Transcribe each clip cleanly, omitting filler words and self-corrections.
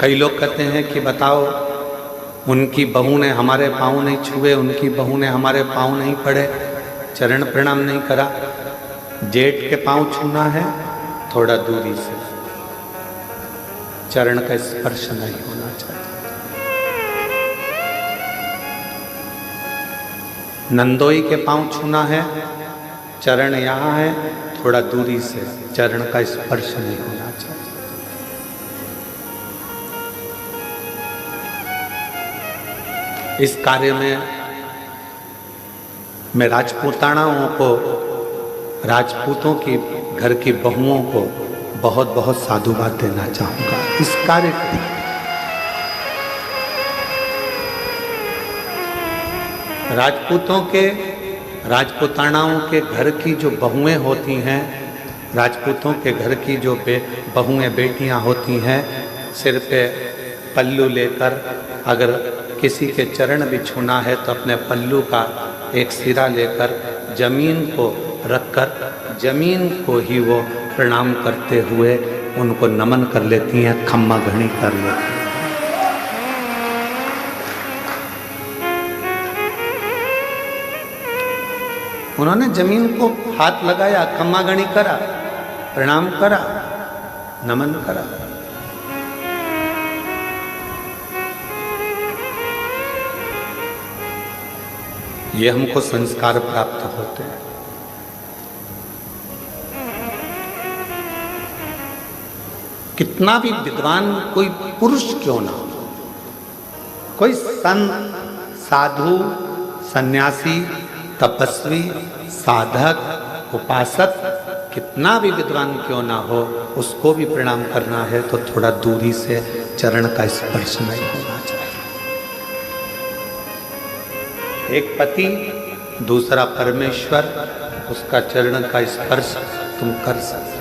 कई लोग कहते हैं कि बताओ, उनकी बहू ने हमारे पाँव नहीं छुए, उनकी बहू ने हमारे पाँव नहीं पड़े, चरण प्रणाम नहीं करा। जेठ के पाँव छूना है थोड़ा दूरी से, चरण का स्पर्श नहीं होना चाहिए। नंदोई के पाँव छूना है, चरण यहाँ है, थोड़ा दूरी से, चरण का स्पर्श नहीं होना चाहिए। इस कार्य में मैं राजपूतानाओं को, राजपूतों की घर की बहुओं को बहुत बहुत साधुवाद देना चाहूँगा। इस कार्य को राजपूतानाओं के घर की जो बहुएं होती हैं, राजपूतों के घर की जो बहुएं बेटियां होती हैं, सिर पे पल्लू लेकर अगर किसी के चरण भी छूना है तो अपने पल्लू का एक सिरा लेकर जमीन को रखकर जमीन को ही वो प्रणाम करते हुए उनको नमन कर लेती हैं, खम्मा घड़ी कर लेती हैं। उन्होंने जमीन को हाथ लगाया, खम्मा घड़ी करा, प्रणाम करा, नमन करा। ये हमको संस्कार प्राप्त होते हैं। कितना भी विद्वान कोई पुरुष क्यों ना हो, कोई संत, साधु, सन्यासी, तपस्वी, साधक, उपासक, कितना भी विद्वान क्यों ना हो, उसको भी प्रणाम करना है तो थोड़ा दूरी से, चरण का स्पर्श नहीं होना चाहिए। एक पति, दूसरा परमेश्वर, उसका चरण का स्पर्श तुम कर सकते।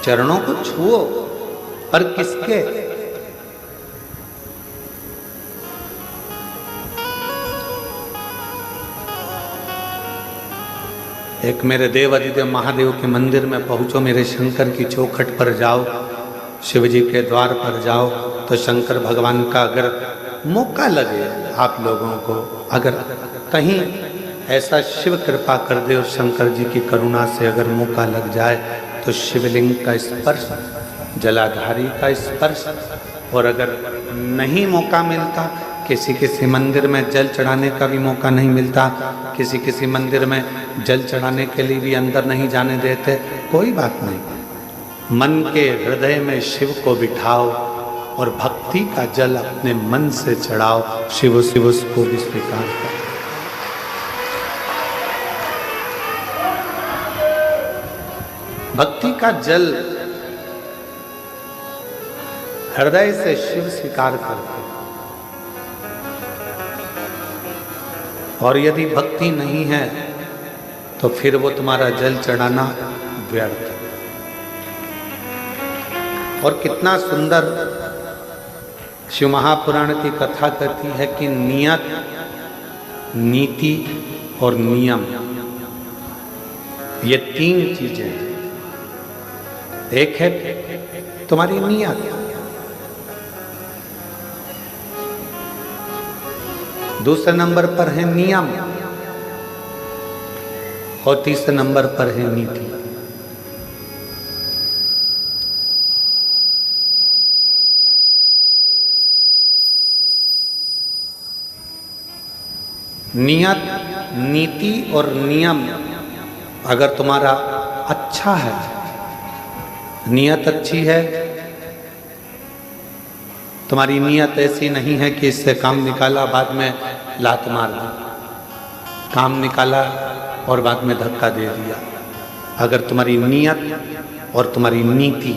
चरणों को छुओ, पर किसके? एक मेरे देव अधिदेव महादेव के मंदिर में पहुंचो, मेरे शंकर की चौखट पर जाओ, शिव जी के द्वार पर जाओ, तो शंकर भगवान का अगर मौका लगे आप लोगों को, अगर कहीं ऐसा शिव कृपा कर दे और शंकर जी की करुणा से अगर मौका लग जाए तो शिवलिंग का स्पर्श, जलाधारी का स्पर्श, और अगर नहीं मौका मिलता, किसी मंदिर में जल चढ़ाने का भी मौका नहीं मिलता, किसी मंदिर में जल चढ़ाने के लिए भी अंदर नहीं जाने देते, कोई बात नहीं। मन के हृदय में शिव को बिठाओ और भक्ति का जल अपने मन से चढ़ाओ, शिव उसको भी स्वीकार करो। भक्ति का जल हृदय से शिव स्वीकार करते, और यदि भक्ति नहीं है तो फिर वो तुम्हारा जल चढ़ाना व्यर्थ है। और कितना सुंदर शिव महापुराण की कथा कहती है कि नियत, नीति और नियम, ये तीन चीजें हैं। एक है तुम्हारी नियत, दूसरे नंबर पर है नियम, और तीसरे नंबर पर है नीति। नियत, नीति और नियम अगर तुम्हारा अच्छा है, नियत अच्छी है, तुम्हारी नियत ऐसी नहीं है कि इससे काम निकाला बाद में लात मार दी, काम निकाला और बाद में धक्का दे दिया। अगर तुम्हारी नियत और तुम्हारी नीति,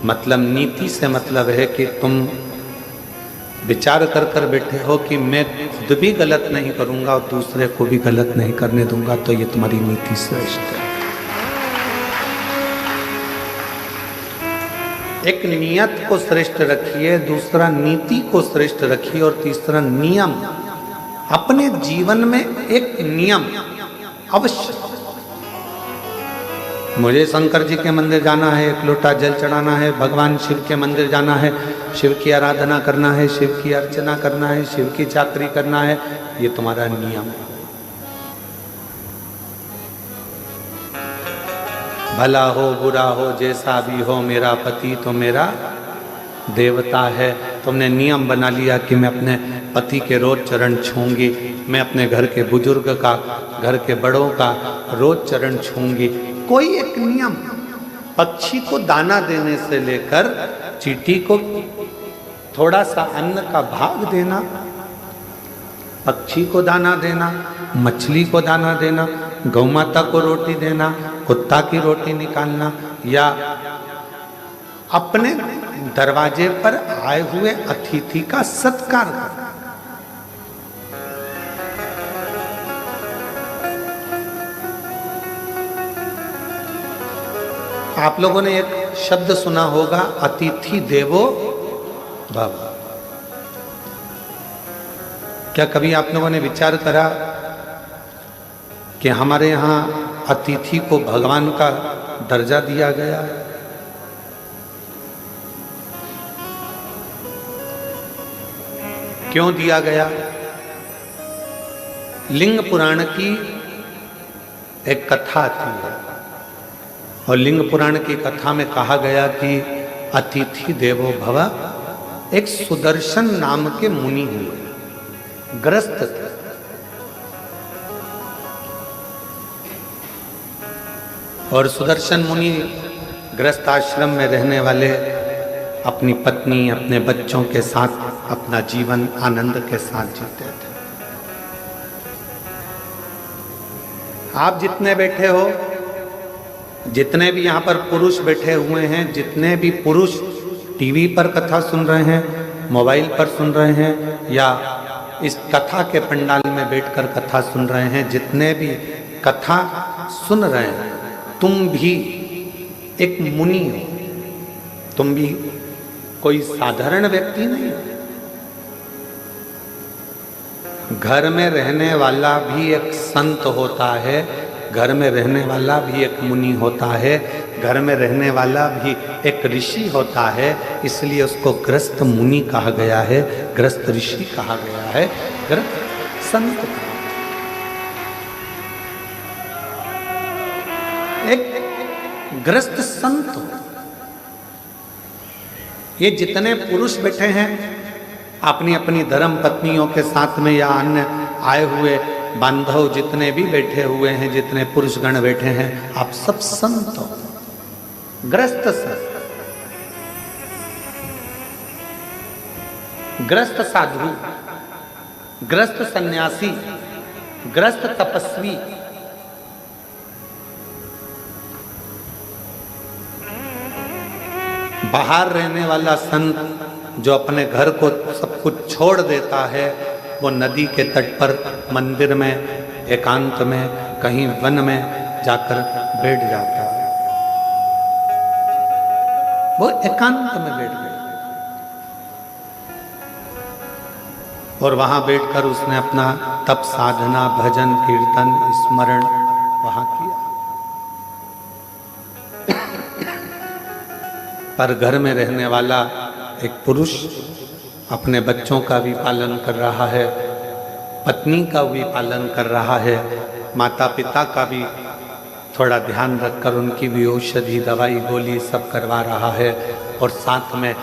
मतलब नीति से मतलब है कि तुम विचार कर बैठे हो कि मैं खुद भी गलत नहीं करूंगा और दूसरे को भी गलत नहीं करने दूंगा, तो ये तुम्हारी नीति श्रेष्ठ है। एक नियत को श्रेष्ठ रखिए, दूसरा नीति को श्रेष्ठ रखिए, और तीसरा नियम। अपने जीवन में एक नियम अवश्य, मुझे शंकर जी के मंदिर जाना है, एक लोटा जल चढ़ाना है, भगवान शिव के मंदिर जाना है, शिव की आराधना करना है, शिव की अर्चना करना है, शिव की चाकरी करना है, ये तुम्हारा नियम। भला हो बुरा हो जैसा भी हो, मेरा पति तो मेरा देवता है। तुमने नियम बना लिया कि मैं अपने पति के रोज चरण छूंगी, मैं अपने घर के बुजुर्ग का, घर के बड़ों का रोज चरण छूंगी। कोई एक नियम, पक्षी को दाना देने से लेकर चींटी को थोड़ा सा अन्न का भाग देना, पक्षी को दाना देना, मछली को दाना देना, गौ माता को रोटी देना, कुत्ता की रोटी निकालना, या अपने दरवाजे पर आए हुए अतिथि का सत्कार करना। आप लोगों ने एक शब्द सुना होगा, अतिथि देवो भव। क्या कभी आप लोगों ने विचार करा कि हमारे यहाँ अतिथि को भगवान का दर्जा दिया गया है? क्यों दिया गया? लिंग पुराण की एक कथा आती है, और लिंग पुराण की कथा में कहा गया कि अतिथि देवो भव। एक सुदर्शन नाम के मुनि हुए, ग्रस्त थे। और सुदर्शन मुनि ग्रस्त आश्रम में रहने वाले अपनी पत्नी, अपने बच्चों के साथ अपना जीवन आनंद के साथ जीते थे। आप जितने बैठे हो, जितने भी यहाँ पर पुरुष बैठे हुए हैं, जितने भी पुरुष टीवी पर कथा सुन रहे हैं, मोबाइल पर सुन रहे हैं, या इस कथा के पंडाल में बैठकर कथा सुन रहे हैं, जितने भी कथा सुन रहे हैं, तुम भी एक मुनि हो। तुम भी कोई साधारण व्यक्ति नहीं हो। घर में रहने वाला भी एक संत होता है, घर में रहने वाला भी एक मुनि होता है, घर में रहने वाला भी एक ऋषि होता है। इसलिए उसको ग्रस्त मुनि कहा गया है, ग्रस्त ऋषि कहा गया है, ग्रस्त संत कहा। एक ग्रस्त संत। ये जितने पुरुष बैठे हैं अपनी अपनी धर्म पत्नियों के साथ में, या अन्य आए हुए बांधव जितने भी बैठे हुए हैं, जितने पुरुष गण बैठे हैं, आप सब संत हो, ग्रस्त संत, ग्रस्त साधु, ग्रस्त सन्यासी, ग्रस्त तपस्वी। बाहर रहने वाला संत जो अपने घर को सब कुछ छोड़ देता है, वो नदी के तट पर, मंदिर में, एकांत में, कहीं वन में जाकर बैठ जाता है। वो एकांत में बैठ गया और वहां बैठकर उसने अपना तप, साधना, भजन, कीर्तन, स्मरण वहां किया। पर घर में रहने वाला एक पुरुष अपने बच्चों का भी पालन कर रहा है, पत्नी का भी पालन कर रहा है, माता पिता का भी थोड़ा ध्यान रखकर उनकी भी औषधि, दवाई, गोली सब करवा रहा है, और साथ में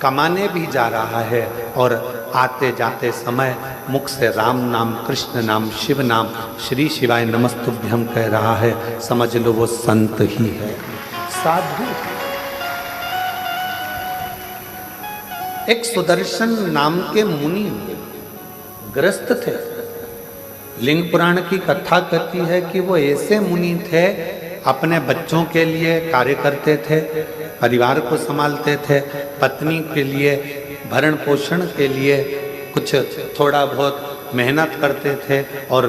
कमाने भी जा रहा है, और आते जाते समय मुख से राम नाम, कृष्ण नाम, शिव नाम, श्री शिवाय नमस्तुभ्यं कह रहा है। समझ लो वो संत ही है, साधु। एक सुदर्शन नाम के मुनि ग्रस्त थे। लिंग पुराण की कथा कहती है कि वो ऐसे मुनि थे, अपने बच्चों के लिए कार्य करते थे, परिवार को संभालते थे, पत्नी के लिए भरण पोषण के लिए कुछ थोड़ा बहुत मेहनत करते थे, और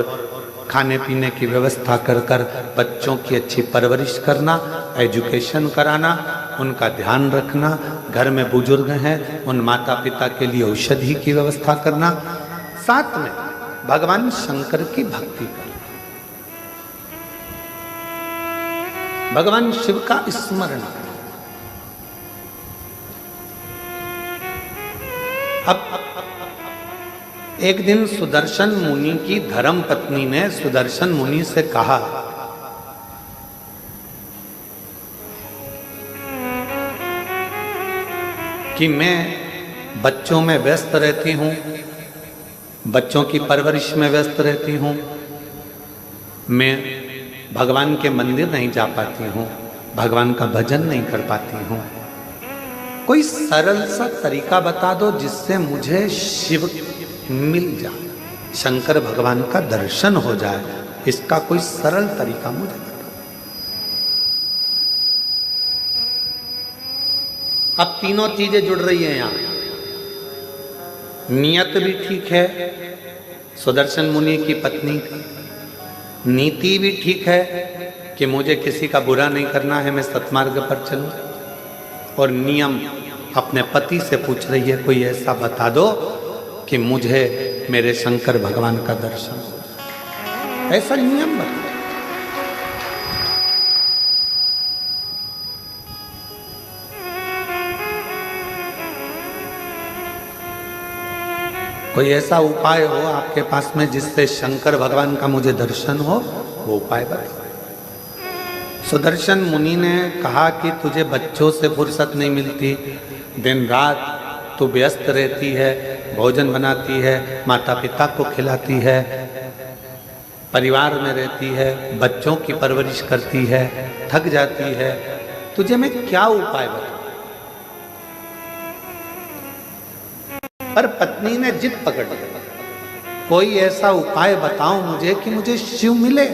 खाने पीने की व्यवस्था कर कर बच्चों की अच्छी परवरिश करना, एजुकेशन कराना, उनका ध्यान रखना, घर में बुजुर्ग हैं उन माता पिता के लिए औषधि की व्यवस्था करना, साथ में भगवान शंकर की भक्ति करना। भगवान शिव का स्मरण करो। अब एक दिन सुदर्शन मुनि की धर्म पत्नी ने सुदर्शन मुनि से कहा, कि मैं बच्चों में व्यस्त रहती हूँ, बच्चों की परवरिश में व्यस्त रहती हूँ, मैं भगवान के मंदिर नहीं जा पाती हूँ, भगवान का भजन नहीं कर पाती हूँ। कोई सरल सा तरीका बता दो जिससे मुझे शिव मिल जाए, शंकर भगवान का दर्शन हो जाए। इसका कोई सरल तरीका मुझे बताओ। अब तीनों चीजें जुड़ रही हैं यहां। नियत भी ठीक है, सुदर्शन मुनि की पत्नी थी। नीति भी ठीक है कि मुझे किसी का बुरा नहीं करना है, मैं सत्मार्ग पर चलूं। और नियम अपने पति से पूछ रही है, कोई ऐसा बता दो कि मुझे मेरे शंकर भगवान का दर्शन हो जाए, ऐसा नियम बता। कोई ऐसा उपाय हो आपके पास में जिससे शंकर भगवान का मुझे दर्शन हो, वो उपाय बताओ। सुदर्शन मुनि ने कहा कि तुझे बच्चों से फुर्सत नहीं मिलती, दिन रात तू व्यस्त रहती है, भोजन बनाती है, माता पिता को खिलाती है, परिवार में रहती है, बच्चों की परवरिश करती है, थक जाती है, तुझे मैं क्या उपाय बताऊं। पर पत्नी ने जिद पकड़ ली, कोई ऐसा उपाय बताओ मुझे कि मुझे शिव मिले।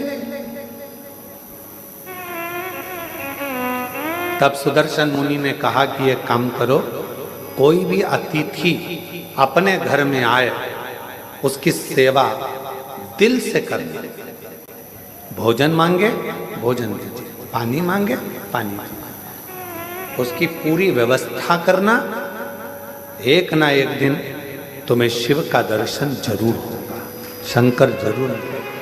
तब सुदर्शन मुनि ने कहा कि एक काम करो, कोई भी अतिथि अपने घर में आए उसकी सेवा दिल से करना। भोजन मांगे भोजन दीजिए, पानी मांगे पानी दीजिए, उसकी पूरी व्यवस्था करना। एक ना एक दिन तुम्हें शिव का दर्शन जरूर होगा, शंकर जरूर मिलेगा।